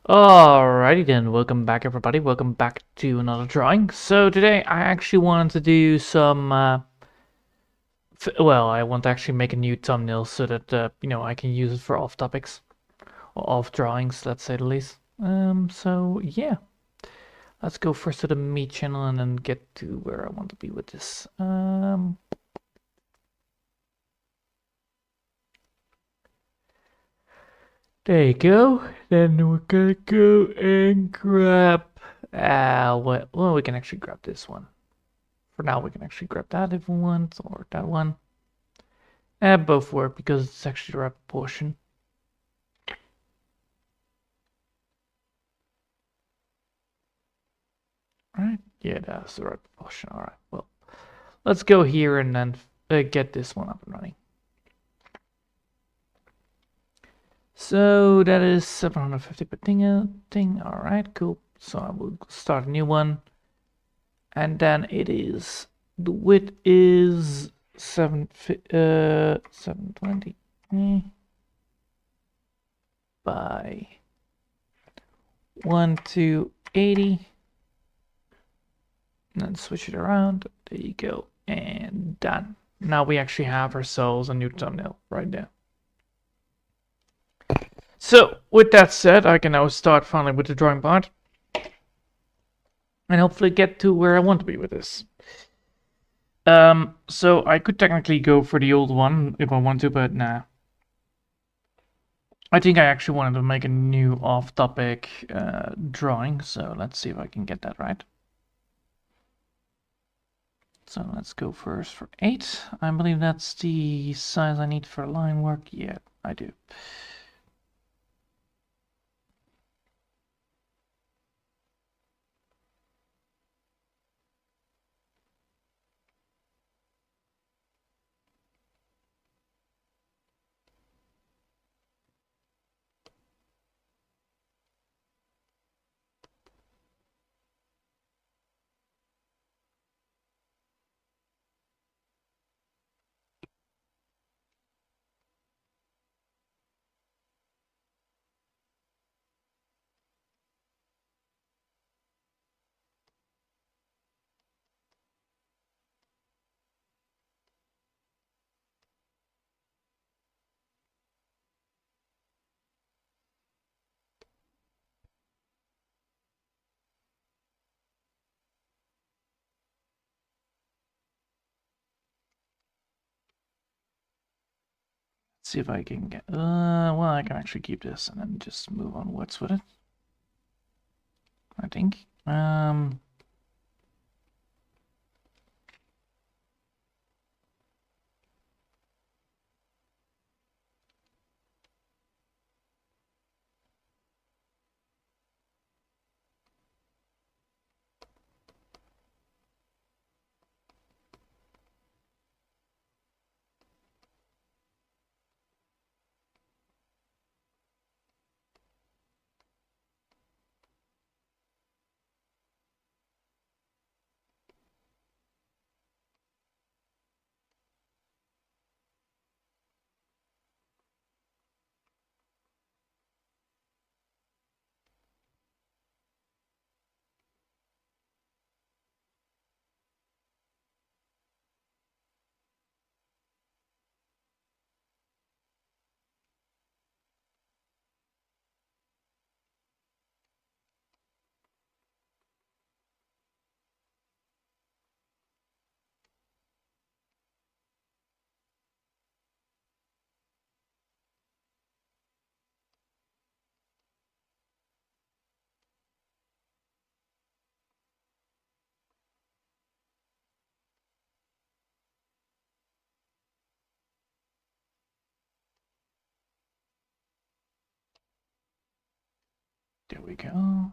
Alrighty then, welcome back everybody, welcome back to another drawing. So today I actually wanted to do some, I want to actually make a new thumbnail so that, I can use it for off topics, or off drawings, let's say the least. So yeah, let's go first to the meat channel and then get to where I want to be with this. There you go. Then we're gonna go and grab, well, we can actually grab this one. For now, we can actually grab that if we want, or that one. Both work because it's actually the right proportion. Alright, yeah, that's the right proportion. Alright, well, let's go here and then get this one up and running. So that is 750 per thing. Alright, cool. So I will start a new one. And then it is, the width is 720 by 1280. And then switch it around. There you go. And done. Now we actually have ourselves a new thumbnail right there. So with that said, I can now start finally with the drawing part. And hopefully get to where I want to be with this. So I could technically go for the old one if I want to, but nah. I think I actually wanted to make a new off-topic drawing, so let's see if I can get that right. So let's go first for 8. I believe that's the size I need for line work. Yeah, I do. See if I can get, well, I can actually keep this and then just move onwards with it. I think. There we go.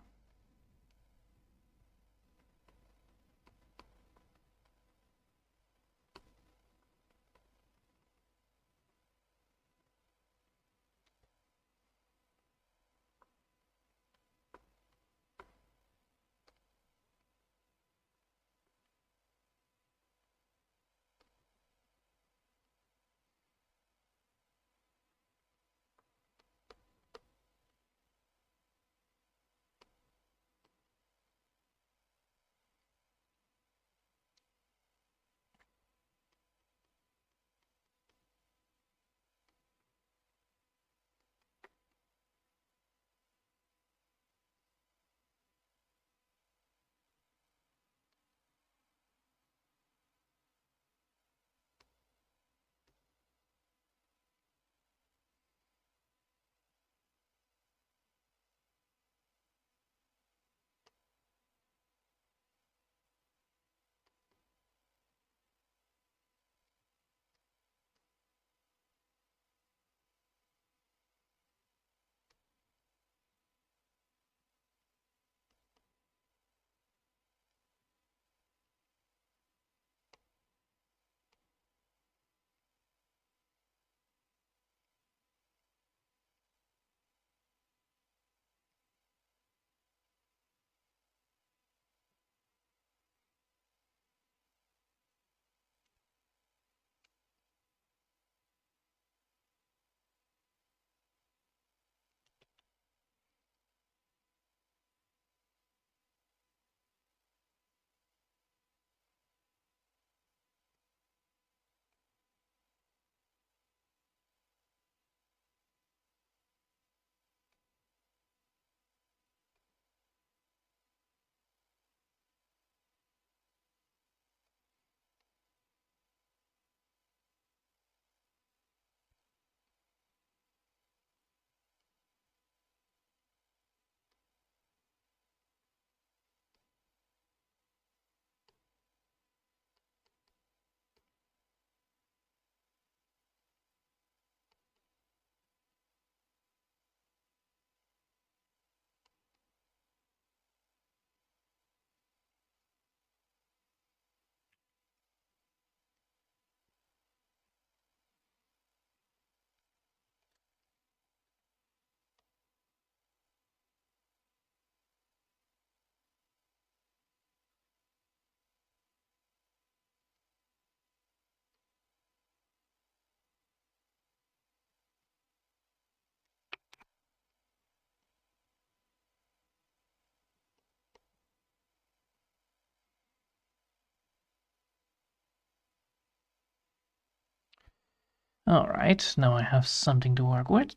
All right, now I have something to work with.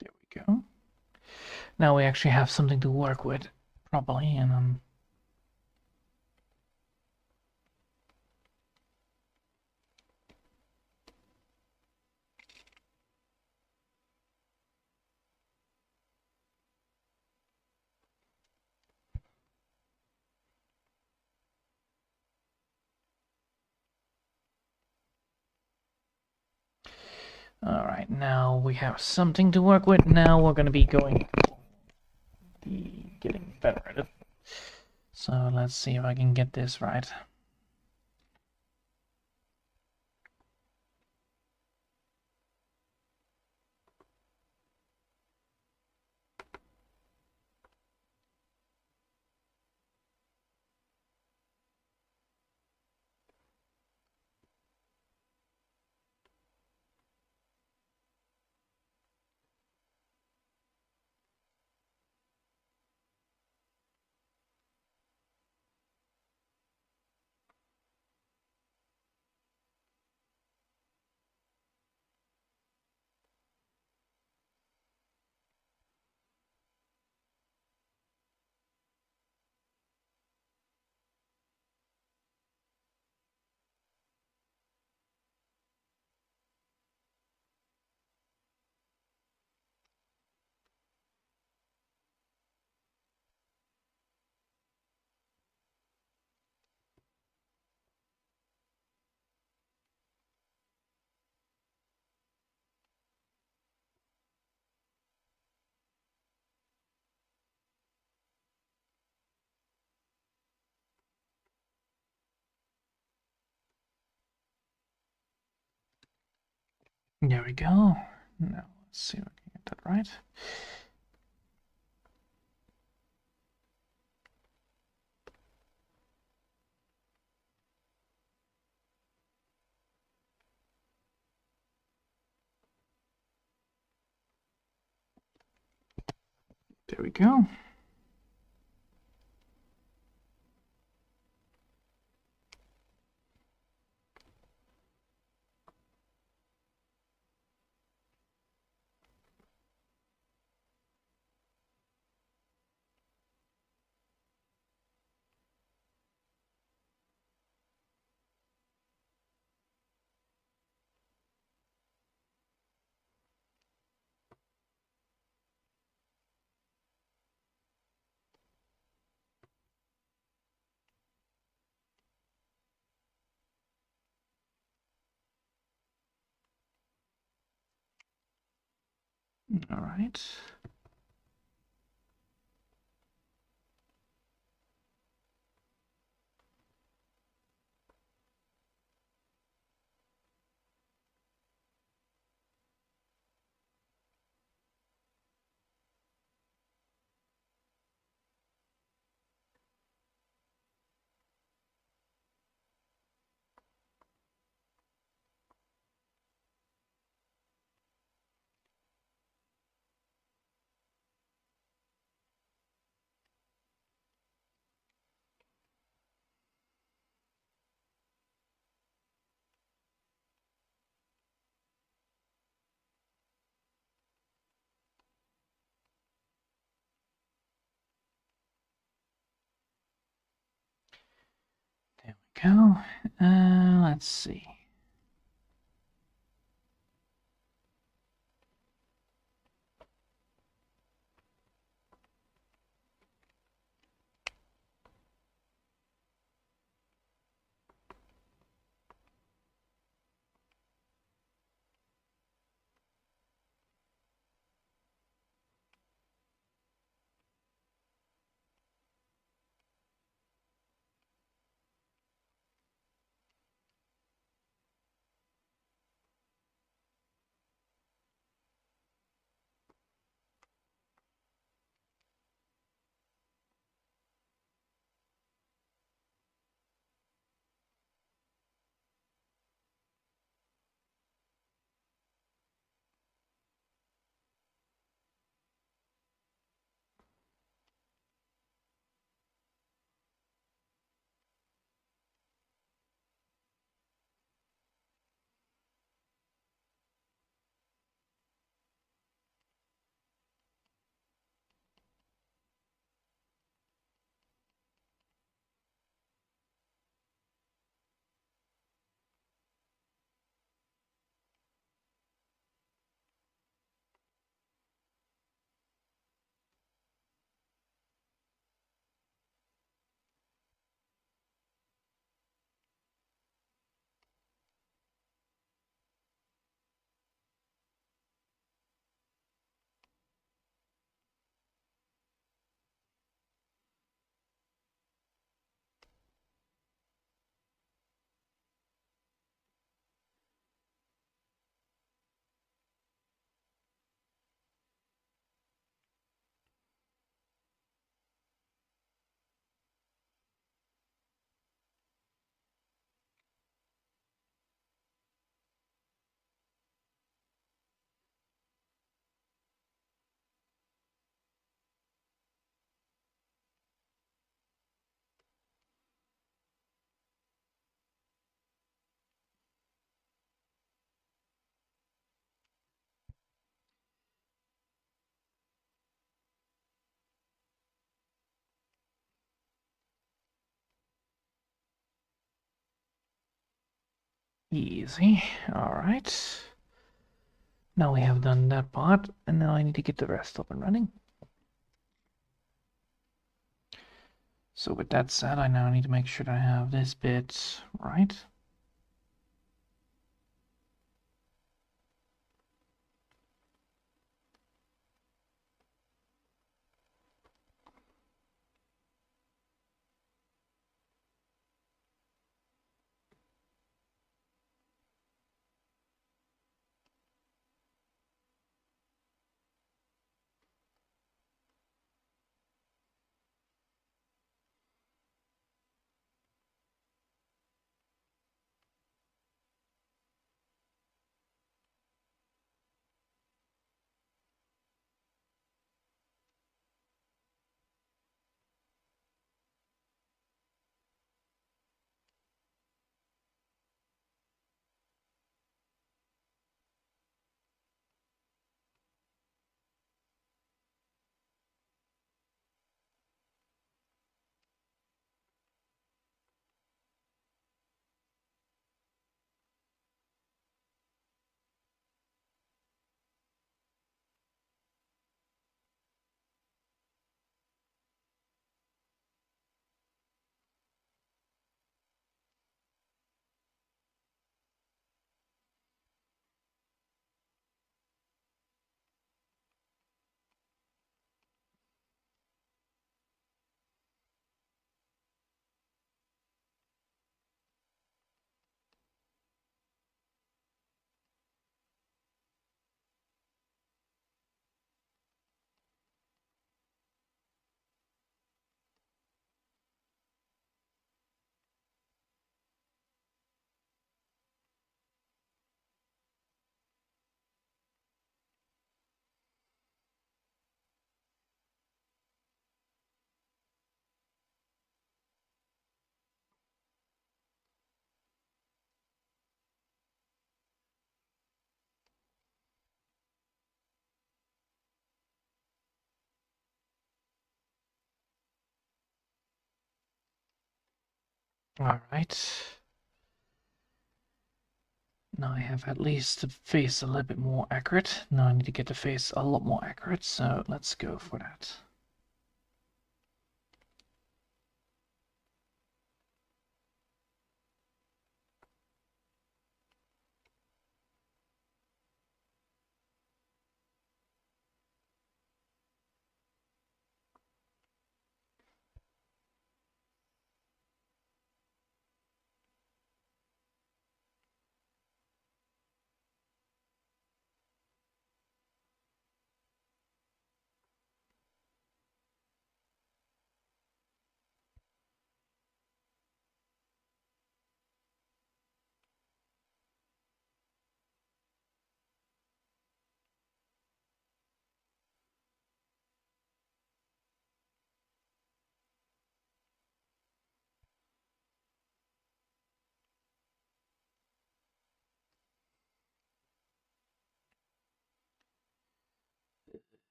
There we go. Now we actually have something to work with properly, and all right, now we have something to work with. Now we're going to be getting better at it. So let's see if I can get this right. There we go. Now let's see if I can get that right. There we go. All right. There we go. Let's see. Easy. All right. Now we have done that part, and now I need to get the rest up and running. So with that said, I now need to make sure that I have this bit right. All right. Now I have at least the face a little bit more accurate. Now I need to get the face a lot more accurate, so let's go for that.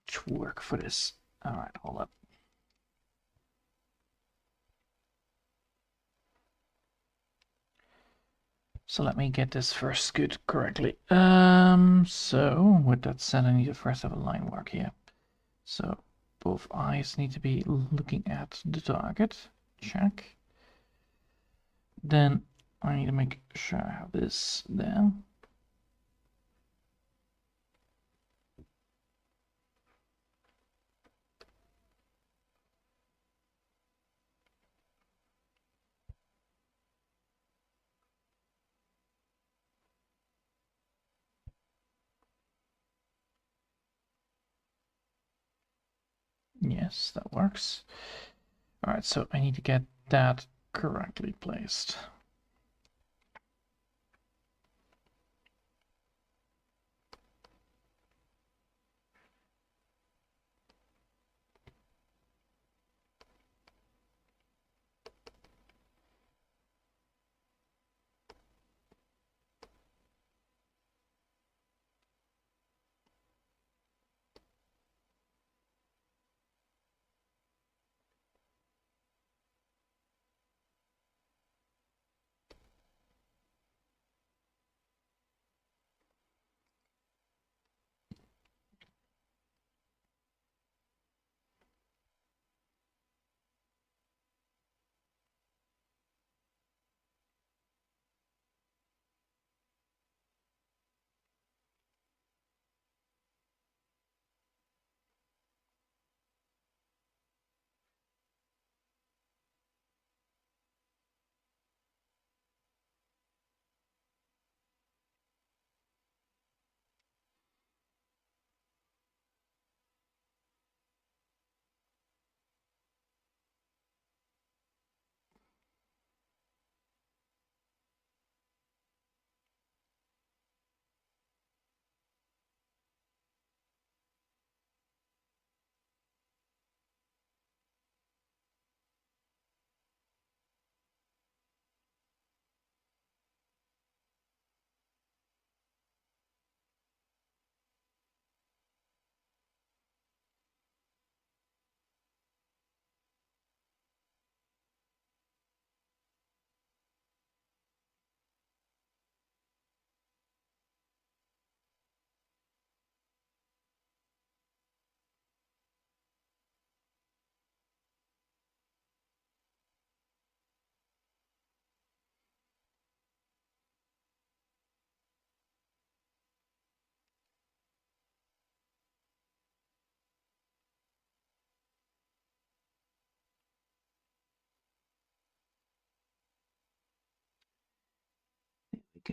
Too much work for this. All right, hold up. So let me get this first scoot correctly. So with that said, I need to first have a line work here. So both eyes need to be looking at the target. Check. Then I need to make sure I have this there. Yes, that works. All right, so I need to get that correctly placed.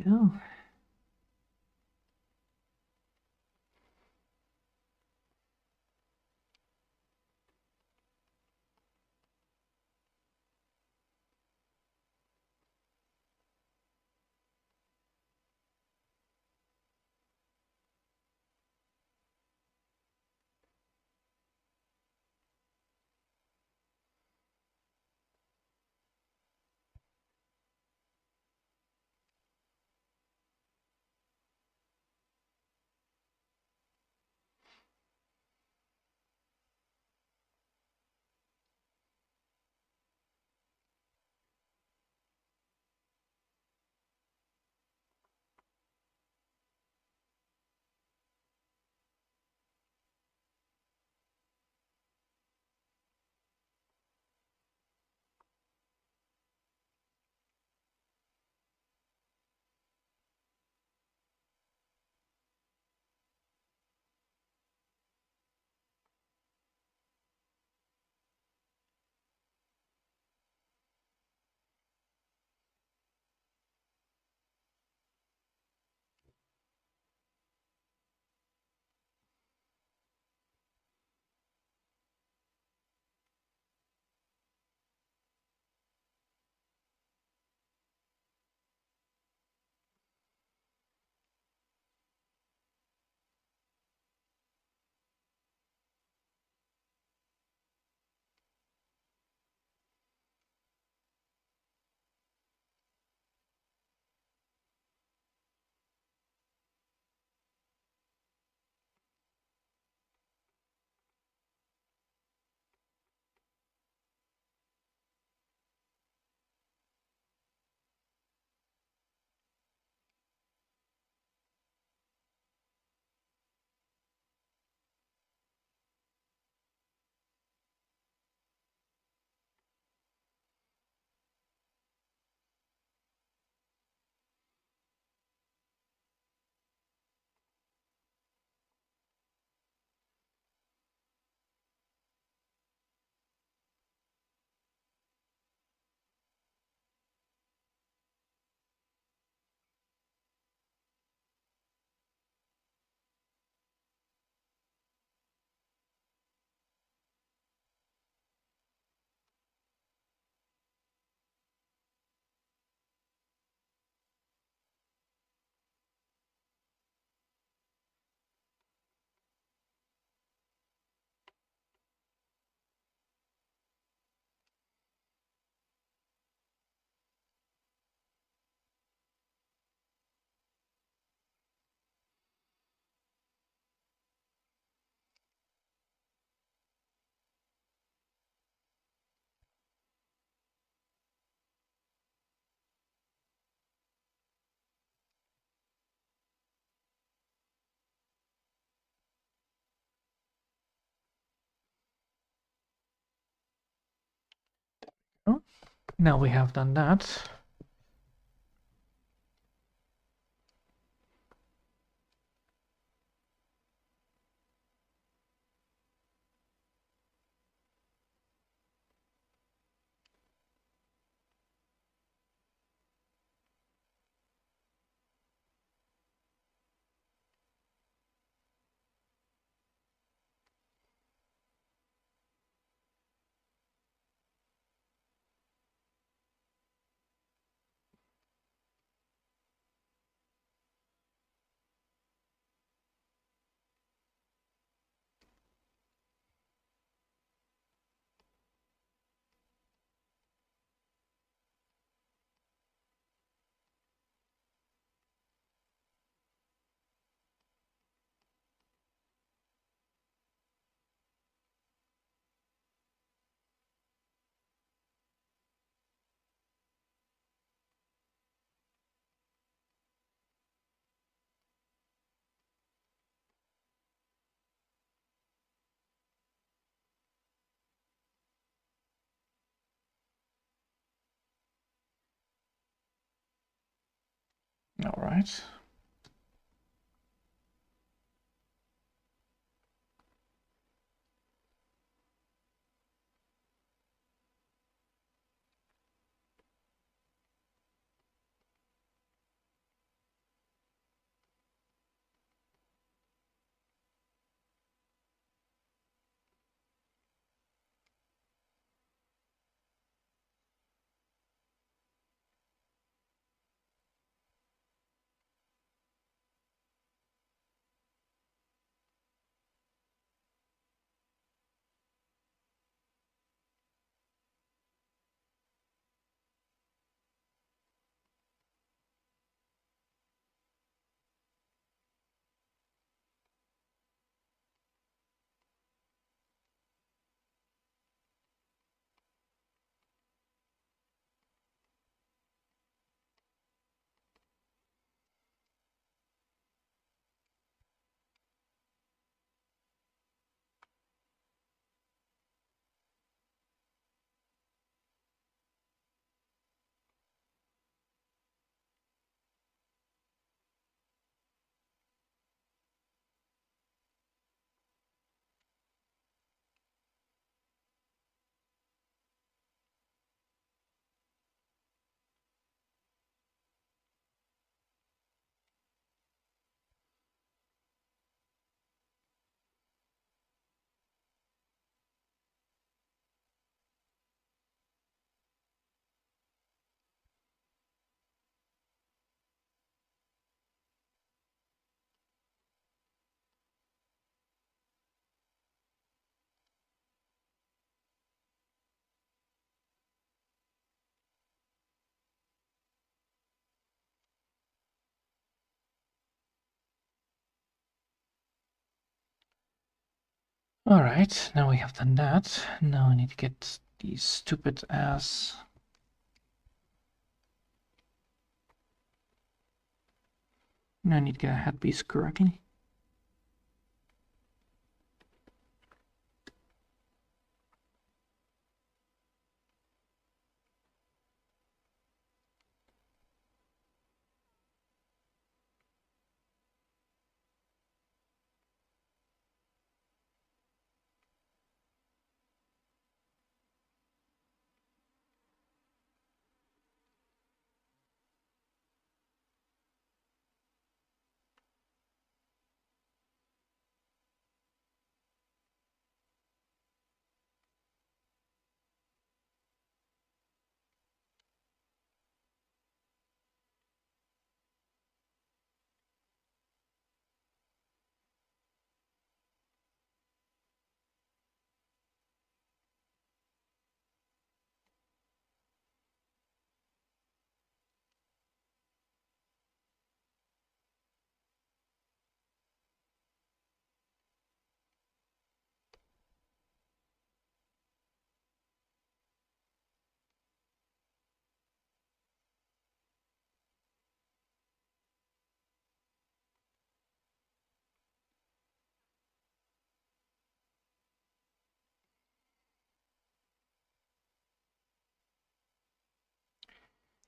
go. Oh, now we have done that. All right. Alright, now we have done that. Now I need to get these stupid ass. Now I need to get a headpiece correctly.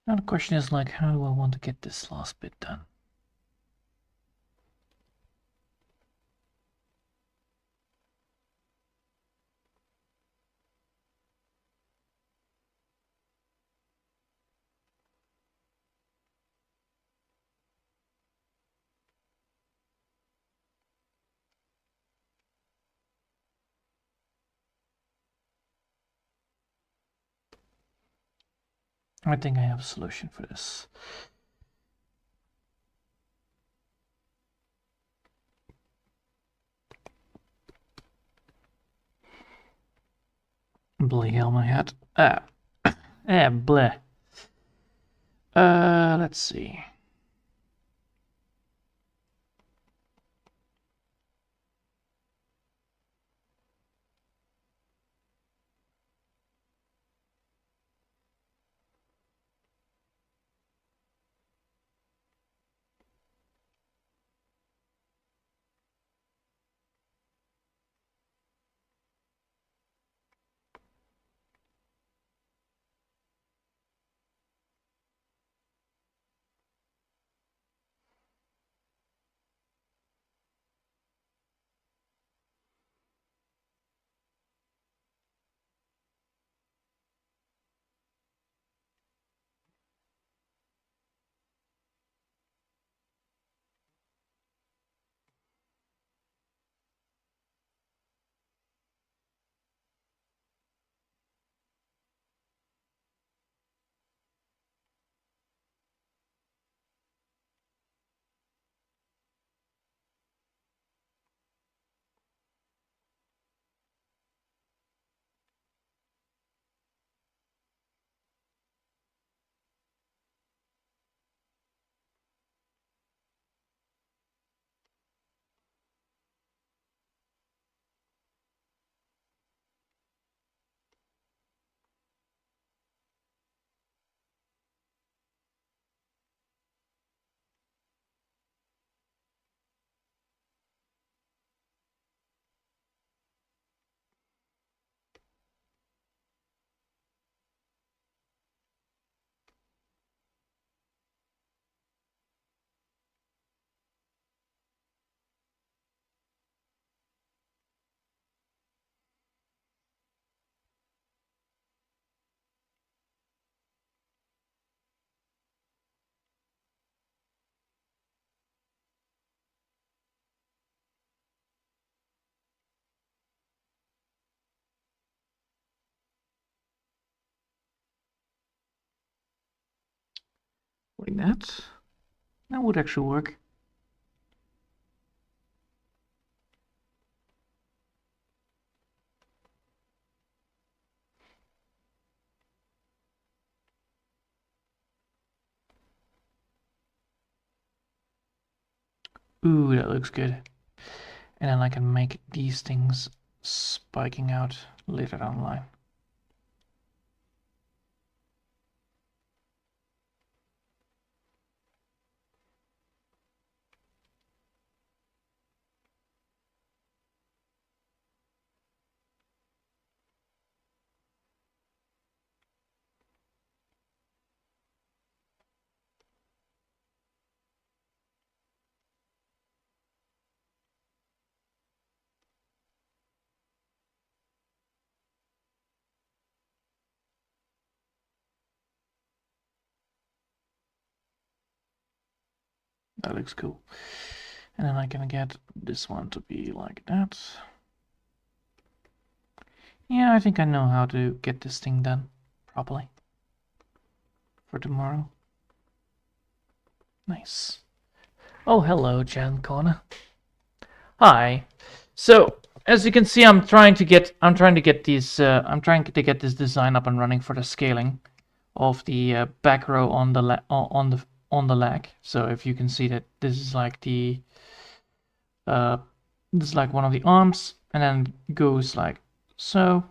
Now the question is like, how do I want to get this last bit done? I think I have a solution for this. Bloody hell, my hat. Bleh. Let's see. Like that. That would actually work. Ooh, that looks good. And then I can make these things spiking out later down the line. That looks cool. And then I'm gonna get this one to be like that. Yeah, I think I know how to get this thing done properly for tomorrow. Nice. Oh, hello, Jan Corner. Hi. So, as you can see, I'm trying to get this design up and running for the scaling of the back row on the leg. So if you can see that this is like this is like one of the arms, and then it goes like so.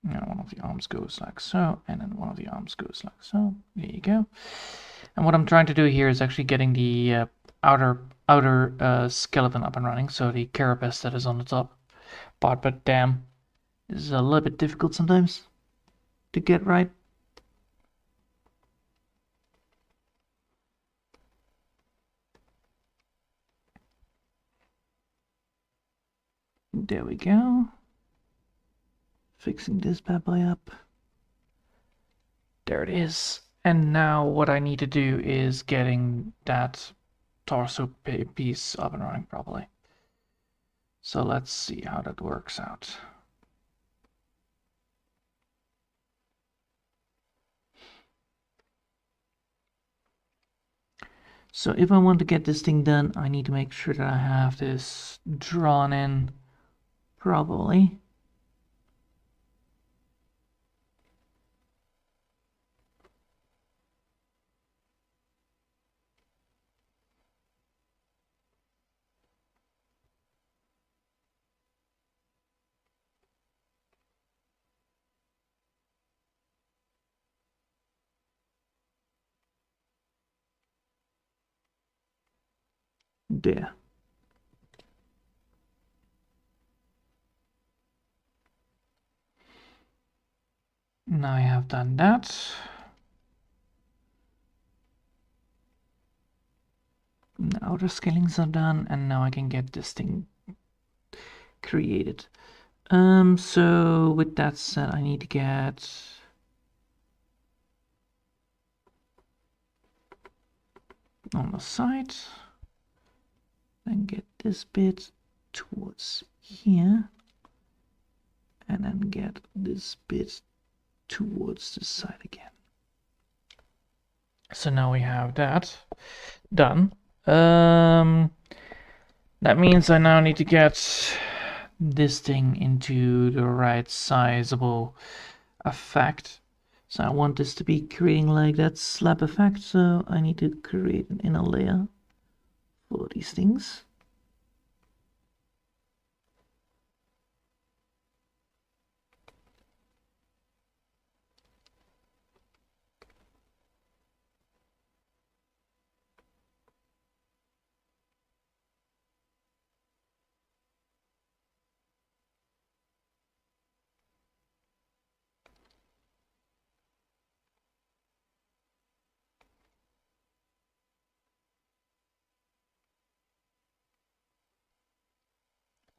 Now one of the arms goes like so, and then one of the arms goes like so. There you go. And what I'm trying to do here is actually getting the outer skeleton up and running, so the carapace that is on the top part. But damn, this is a little bit difficult sometimes to get right. There we go. Fixing this bad boy up. There it is. And now what I need to do is getting that torso piece up and running properly. So let's see how that works out. So if I want to get this thing done, I need to make sure that I have this drawn in properly. There. Now I have done that. Now the scalings are done, and now I can get this thing created. So with that said, I need to get on the side, then get this bit towards here, and then get this bit towards the side again. So now we have that done. That means I now need to get this thing into the right sizable effect. So I want this to be creating like that slab effect, so I need to create an inner layer for these things.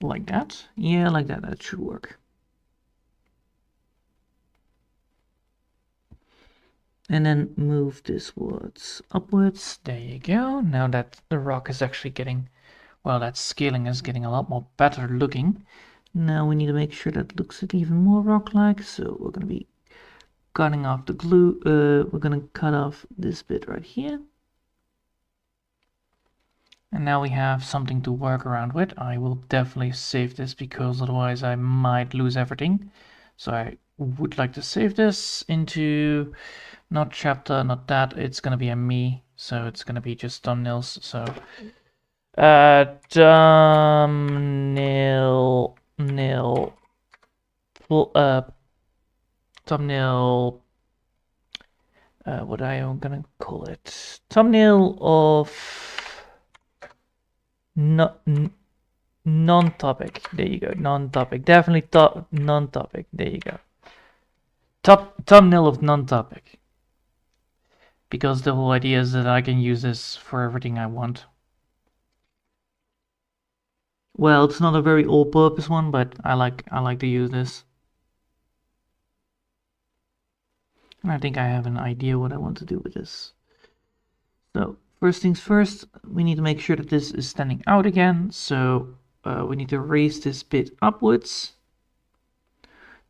Like that? Yeah, like that. That should work. And then move this upwards. There you go. Now that the rock is actually getting, well, that scaling is getting a lot more better looking. Now we need to make sure that looks even more rock-like. So we're going to be cutting off the glue. We're going to cut off this bit right here. And now we have something to work around with. I will definitely save this because otherwise I might lose everything. So I would like to save this into not chapter, not that. It's going to be a me. So it's going to be just thumbnails. So Thumbnail, thumbnail, what I am gonna call it? Thumbnail of non-topic. There you go, non-topic. Definitely non-topic. There you go. Thumbnail of non-topic. Because the whole idea is that I can use this for everything I want. Well, it's not a very all-purpose one, but I like to use this. And I think I have an idea what I want to do with this. So first things first, we need to make sure that this is standing out again. So we need to raise this bit upwards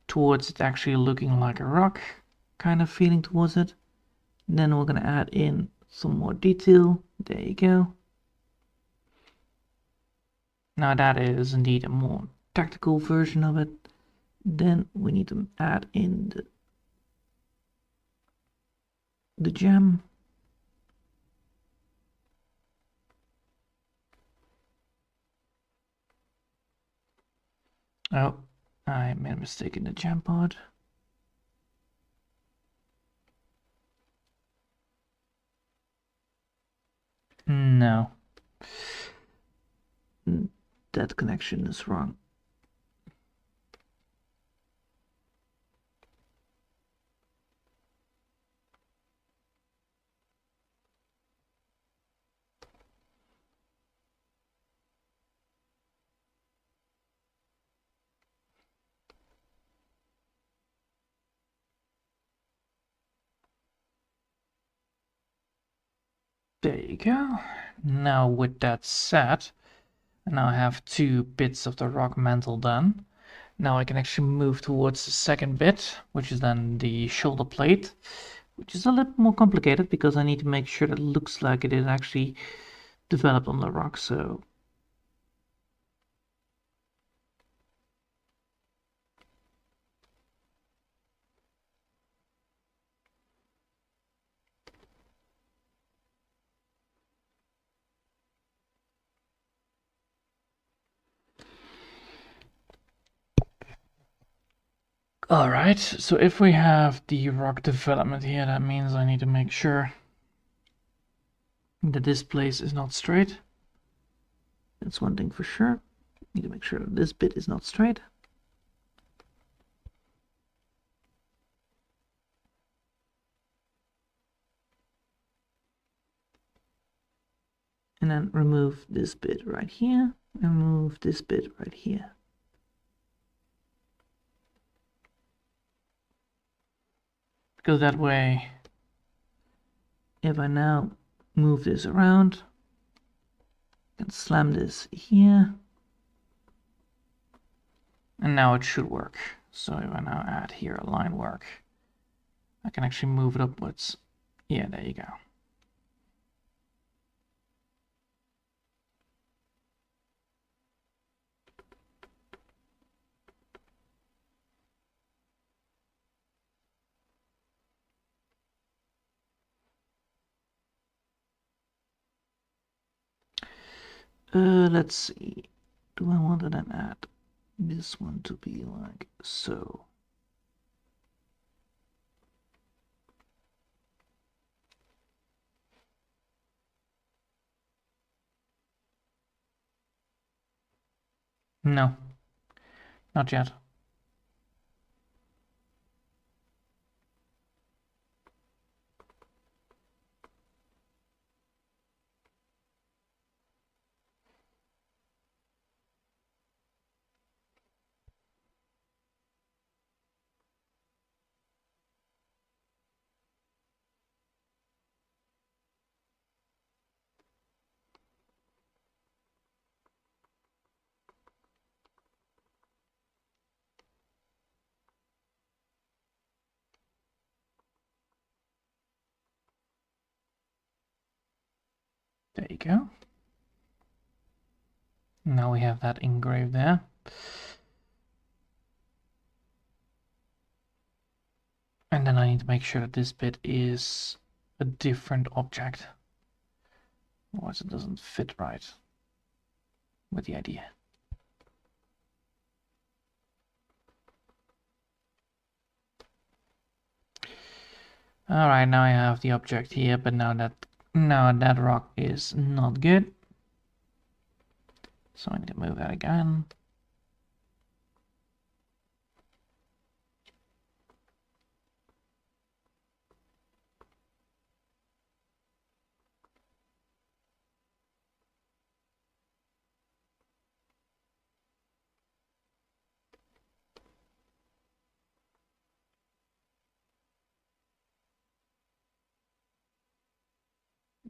towards it actually looking like a rock kind of feeling towards it. Then we're going to add in some more detail. There you go. Now that is indeed a more tactical version of it. Then we need to add in the gem. Oh, I made a mistake in the gem part. No. That connection is wrong. There you go. Now with that said, I now have 2 bits of the rock mantle done. Now I can actually move towards the second bit, which is then the shoulder plate, which is a little more complicated because I need to make sure that it looks like it is actually developed on the rock. So alright, so if we have the rock development here, that means I need to make sure that this place is not straight. That's one thing for sure. Need to make sure that this bit is not straight. And then remove this bit right here, and remove this bit right here. Because that way, if I now move this around, I can slam this here, and now it should work. So if I now add here a line work, I can actually move it upwards. Yeah, there you go. Let's see. Do I want to then add this one to be like so? No, not yet. There you go. Now we have that engraved there. And then I need to make sure that this bit is a different object. Otherwise it doesn't fit right. with the idea. Alright, now I have the object here, but now that rock is not good. So I need to move that again.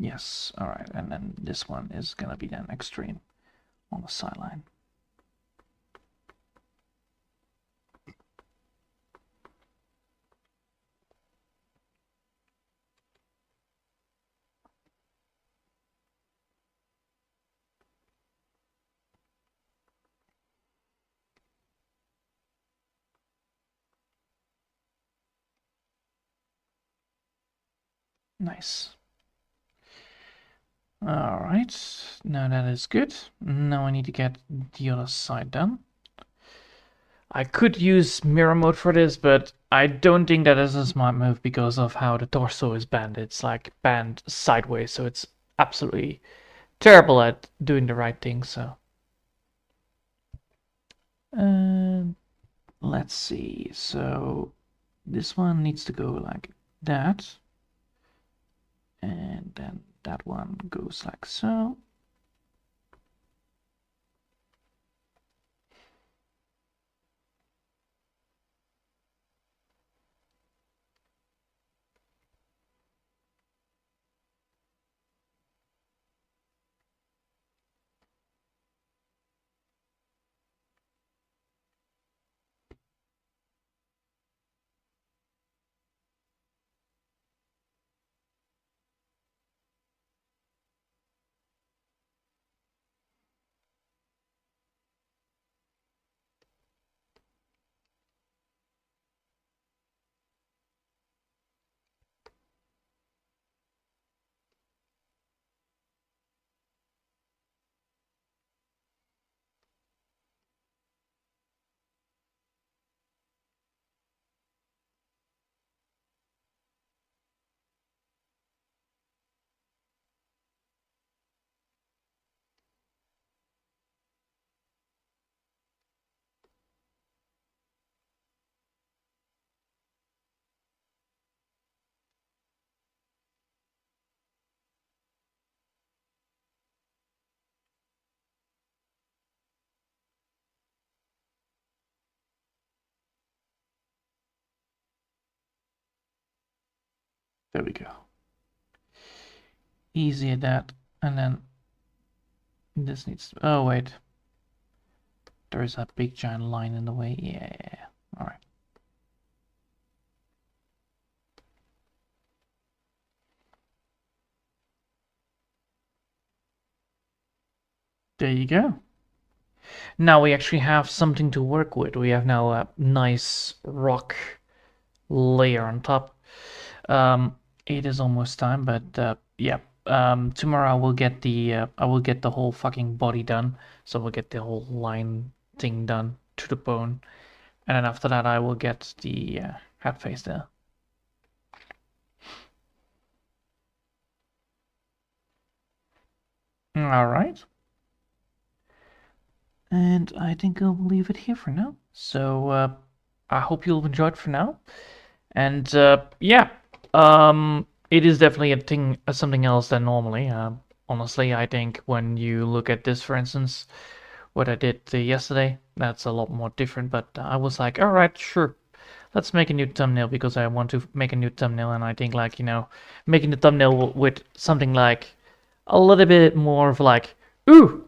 Yes, alright, and then this one is gonna be then extreme on the sideline. Nice. Alright, now that is good. Now I need to get the other side done. I could use mirror mode for this, but I don't think that is a smart move because of how the torso is bent. It's like bent sideways, so it's absolutely terrible at doing the right thing, so. Let's see, so this one needs to go like that. And then that one goes like so. There we go. Easy at that. And then this needs to, oh wait. There is a big giant line in the way. Yeah. Alright. There you go. Now we actually have something to work with. We have now a nice rock layer on top. It is almost time, but yeah. Tomorrow I will get the whole fucking body done. So we'll get the whole line thing done to the bone, and then after that I will get the head face there. All right. And I think I'll leave it here for now. So I hope you'll enjoy it for now. And yeah, it is definitely a thing, something else than normally. Honestly, I think when you look at this, for instance, what I did yesterday, that's a lot more different. But I was like, all right, sure, let's make a new thumbnail because I want to make a new thumbnail, and I think like making the thumbnail with something like a little bit more of like, ooh,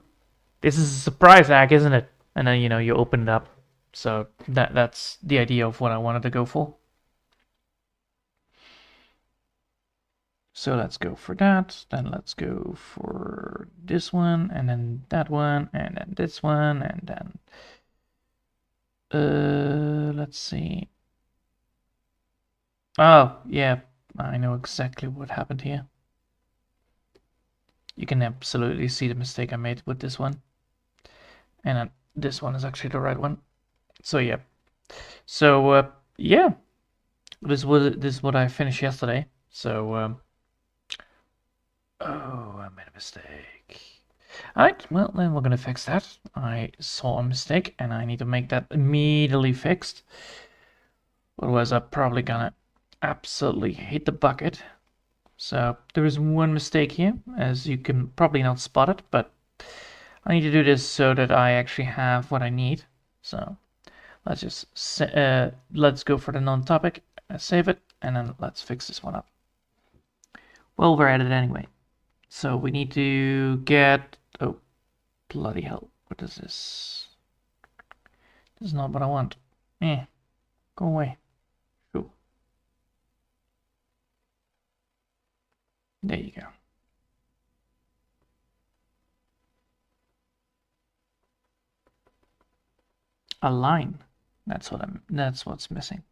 this is a surprise hack, isn't it? And then you open it up. So that's the idea of what I wanted to go for. So let's go for that, then let's go for this one, and then that one, and then this one, and then let's see. Oh yeah, I know exactly what happened here. You can absolutely see the mistake I made with this one. And then this one is actually the right one. So yeah. So yeah, this is what I finished yesterday. So oh, I made a mistake. Alright, well then we're gonna fix that. I saw a mistake and I need to make that immediately fixed. Otherwise I'm probably gonna absolutely hit the bucket. So there is one mistake here, as you can probably not spot it, but I need to do this so that I actually have what I need. So let's just let's go for the non-topic, save it, and then let's fix this one up. Well, we're at it anyway. So we need to get, oh, bloody hell, what is this? This is not what I want. Go away. Cool. There you go. A line. That's what's missing.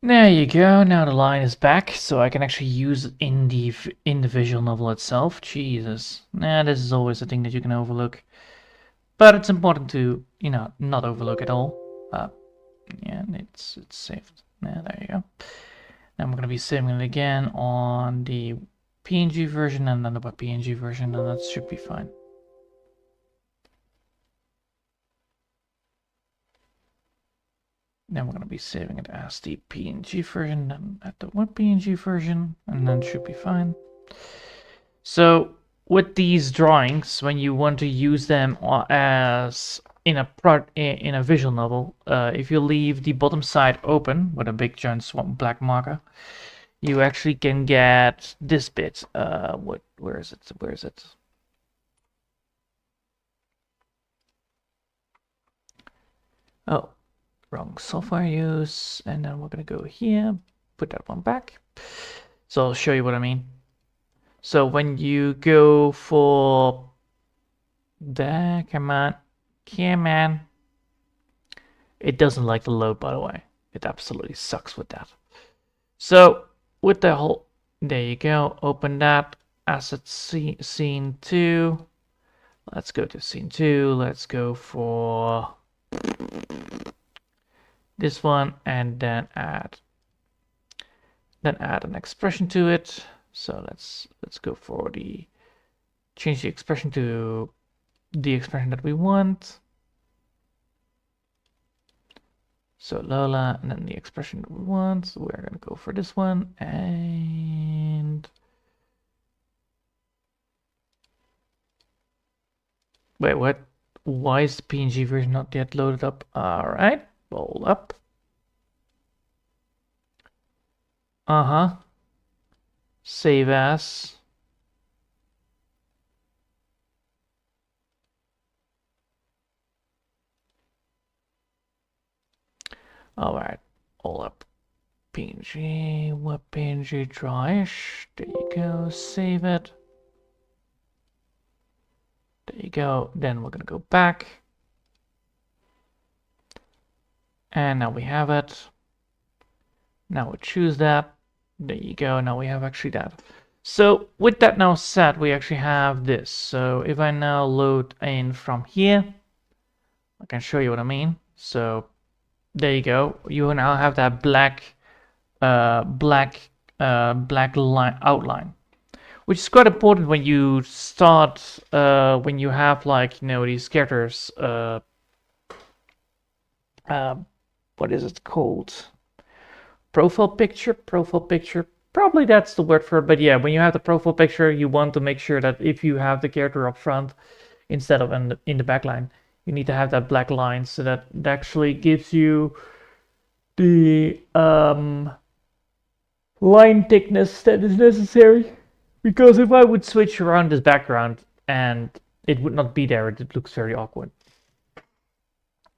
There you go. Now the line is back, so I can actually use it in the visual novel itself. Jesus. Nah, this is always a thing that you can overlook. But it's important to, you know, not overlook at all. Yeah, it's saved. Yeah, there you go. Now I'm going to be saving it again on the PNG version and then the PNG version, and that should be fine. Then we're going to be saving it as the PNG version, then at the PNG version, and then it should be fine. So with these drawings, when you want to use them as in a visual novel, if you leave the bottom side open with a big giant black marker, you actually can get this bit. Where is it? Where is it? Oh, wrong software use. And then we're gonna go here, put that one back. So I'll show you what I mean. So when you go for there, come on, it doesn't like the load, by the way. It absolutely sucks with that. So with the whole, there you go, open that, asset scene 2. Let's go to scene 2. Let's go for this one, and then add an expression to it. So let's go for change the expression to the expression that we want. So Lola, and then the expression that we want. So we're gonna go for this one, and wait, what? Why is the PNG version not yet loaded up? All right, roll up. Save as. All right, all up. PNG, what PNG drawish? There you go, save it. There you go. Then we're gonna go back. And now we have it. Now we choose that. There you go. Now we have actually that. So with that now set, we actually have this. So if I now load in from here, I can show you what I mean. So there you go. You now have that black line outline, which is quite important when you start when you have, like, you know, these characters. What is it called? Profile picture. Probably that's the word for it. But yeah, when you have the profile picture, you want to make sure that if you have the character up front instead of in the back line, you need to have that black line, so that it actually gives you the line thickness that is necessary. Because if I would switch around this background and it would not be there, it looks very awkward.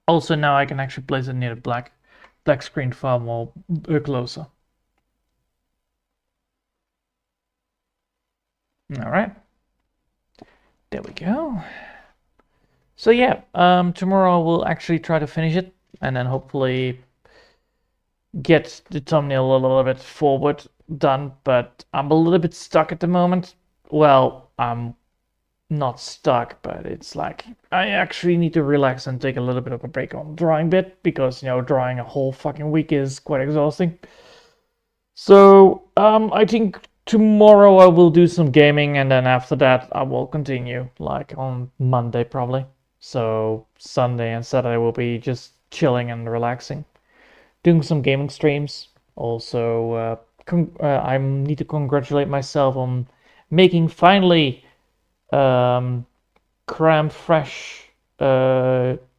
Also, now I can actually place it near the black screen far more closer. All right, there we go. So yeah, tomorrow we'll actually try to finish it, and then hopefully get the thumbnail a little bit forward. done, but I'm a little bit stuck at the moment. Well, I'm not stuck, but it's like I actually need to relax and take a little bit of a break on drawing bit because drawing a whole fucking week is quite exhausting. So I think tomorrow I will do some gaming, and then after that I will continue like on Monday probably. So Sunday and Saturday will be just chilling and relaxing, doing some gaming streams. Also, I need to congratulate myself on making finally um, crème fresh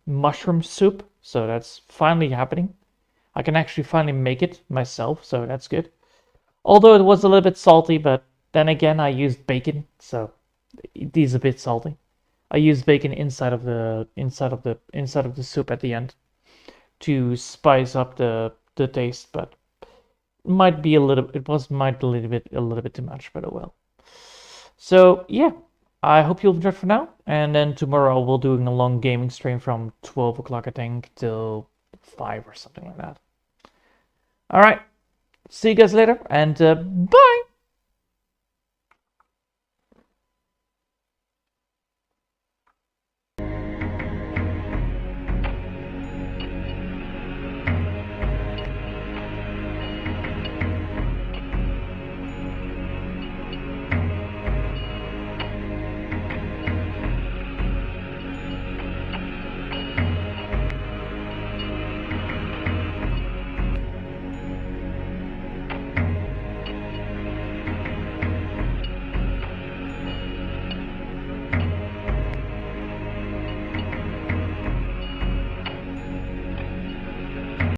mushroom soup. So that's finally happening. I can actually finally make it myself, so that's good. Although it was a little bit salty, but then again, I used bacon, so it is a bit salty. I used bacon inside of the soup at the end to spice up the taste, but might be a little. It was might be a little bit too much, but oh well. So yeah, I hope you'll enjoy it for now, and then tomorrow we'll doing a long gaming stream from 12 o'clock I think till 5 or something like that. All right, see you guys later, and bye.